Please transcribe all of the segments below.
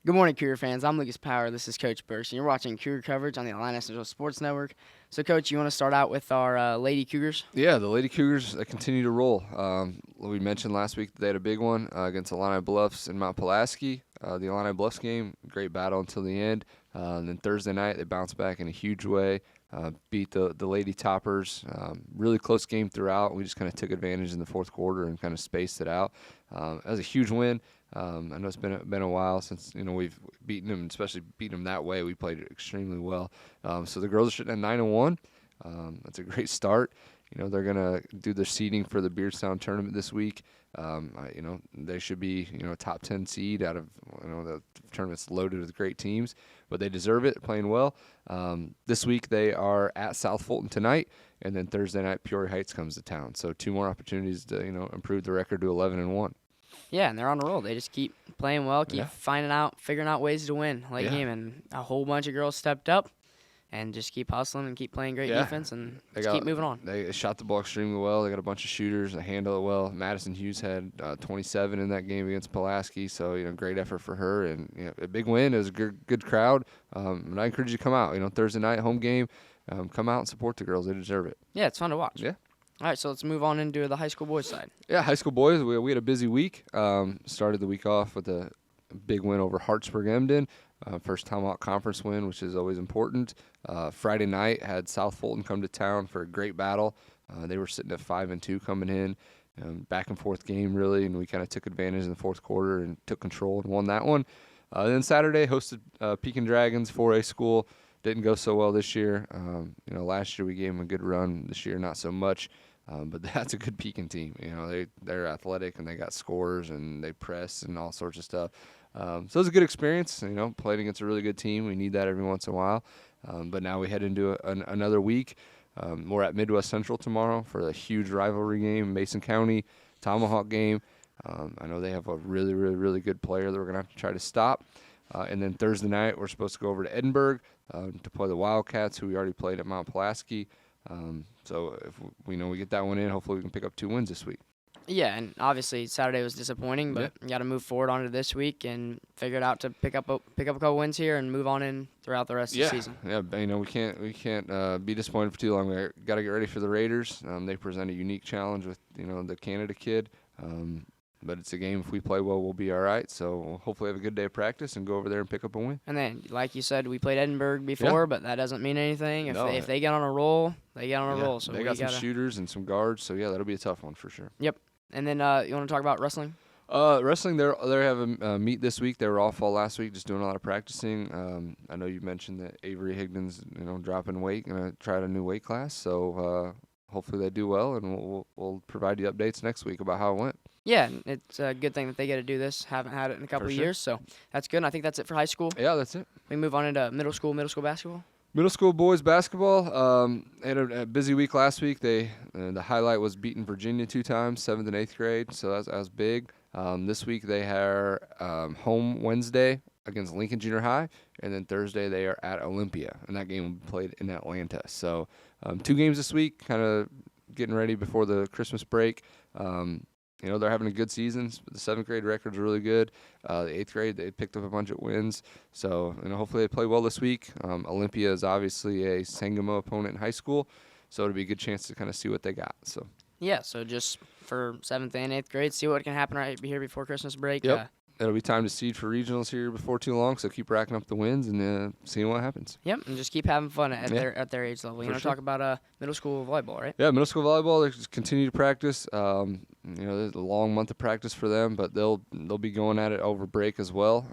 Good morning, Cougar fans. I'm Lucas Power. This is Coach Burks, and you're watching Cougar coverage on the Atlanta Central Sports Network. So, Coach, you want to start out with our Lady Cougars? Yeah, the Lady Cougars continue to roll. We mentioned last week that they had a big one against Illini Bluffs and Mount Pulaski. The Illini Bluffs game, great battle until the end. And then Thursday night, they bounced back in a huge way, beat the Lady Toppers. Really close game throughout. We just kind of took advantage in the fourth quarter and kind of spaced it out. That was a huge win. I know it's been a while since we've beaten them, especially beaten them that way. We played extremely well. So the girls are sitting at 9-1. That's a great start. They're gonna do their seeding for the Beardstown tournament this week. They should be a top 10 seed out of the tournament's loaded with great teams, but they deserve it. Playing well. This week they are at South Fulton tonight, and then Thursday night Peoria Heights comes to town. So 2 more opportunities to improve the record to 11-1. Yeah, and they're on a roll. They just keep playing well, figuring out ways to win late game, and a whole bunch of girls stepped up and just keep hustling and keep playing great defense and keep moving on. They shot the ball extremely well. They got a bunch of shooters. They handle it well. Madison Hughes had 27 in that game against Pulaski, so great effort for her and a big win. It was a good crowd. And I encourage you to come out. Thursday night home game. Come out and support the girls. They deserve it. Yeah, it's fun to watch. Yeah. All right, so let's move on into the high school boys side. Yeah, high school boys, we had a busy week. Started the week off with a big win over Hartsburg-Emden. First time out conference win, which is always important. Friday night had South Fulton come to town for a great battle. They were sitting at 5-2 coming in. Back and forth game, really, and we kind of took advantage in the fourth quarter and took control and won that one. Then Saturday hosted Pekin Dragons, 4A school. Didn't go so well this year. Last year we gave them a good run. This year, not so much. But that's a good Pekin team. They're athletic and they got scores and they press and all sorts of stuff. So it was a good experience. Playing against a really good team. We need that every once in a while. But now we head into another week. We're at Midwest Central tomorrow for a huge rivalry game, Mason County Tomahawk game. I know they have a really, really, really good player that we're gonna have to try to stop. And then Thursday night we're supposed to go over to Edinburgh to play the Wildcats, who we already played at Mount Pulaski. So if we get that one in, hopefully we can pick up 2 wins this week. Yeah, and obviously Saturday was disappointing, but you got to move forward onto this week and figure it out to pick up a couple wins here and move on in throughout the rest of the season. Yeah, we can't be disappointed for too long. We got to get ready for the Raiders. They present a unique challenge with the Canada kid. But it's a game. If we play well, we'll be all right. So we'll hopefully have a good day of practice and go over there and pick up a win. And then, like you said, we played Edinburgh before, but that doesn't mean anything. If they get on a roll, they get on a roll. So they got some shooters and some guards. So, that'll be a tough one for sure. Yep. And then you want to talk about wrestling? Wrestling, they have a meet this week. They were off all last week, just doing a lot of practicing. I know you mentioned that Avery Higdon's dropping weight, going to try out a new weight class. So hopefully they do well, and we'll provide you updates next week about how it went. Yeah, it's a good thing that they get to do this. Haven't had it in a couple of years, so that's good. And I think that's it for high school. Yeah, that's it. We move on into middle school basketball. Middle school boys basketball had a busy week last week. The highlight was beating Virginia 2 times, 7th and 8th grade, so that was big. This week they are home Wednesday against Lincoln Junior High, and then Thursday they are at Olympia, and that game will be played in Atlanta. So 2 games this week, kind of getting ready before the Christmas break. They're having a good season. The 7th grade record's really good. The 8th grade, they picked up a bunch of wins. So, hopefully they play well this week. Olympia is obviously a Sangamo opponent in high school, so it'll be a good chance to kind of see what they got. So. Yeah, so just for 7th and 8th grade, see what can happen right here before Christmas break. Yep. It'll be time to seed for regionals here before too long, so keep racking up the wins and seeing what happens. Yep, and just keep having fun at their age level. Talk about middle school volleyball, right? Yeah, middle school volleyball, they just continue to practice. There's a long month of practice for them, but they'll be going at it over break as well.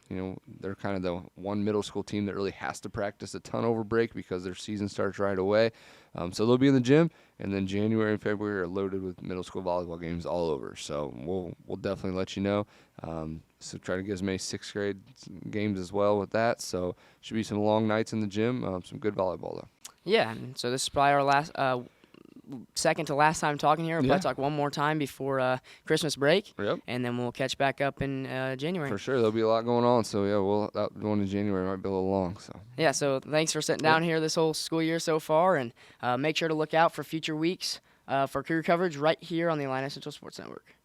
They're kind of the one middle school team that really has to practice a ton over break because their season starts right away. So they'll be in the gym, and then January and February are loaded with middle school volleyball games all over. So we'll definitely let you know. So try to get as many 6th grade games as well with that. So should be some long nights in the gym. Some good volleyball though. Yeah, and so this is probably our last, second to last time talking here. We'll probably talk one more time before Christmas break. Yep. And then we'll catch back up in January. For sure, there'll be a lot going on. So yeah, that one in January might be a little long. So yeah, so thanks for sitting down here this whole school year so far, and make sure to look out for future weeks for Cougar coverage right here on the Illini Central Sports Network.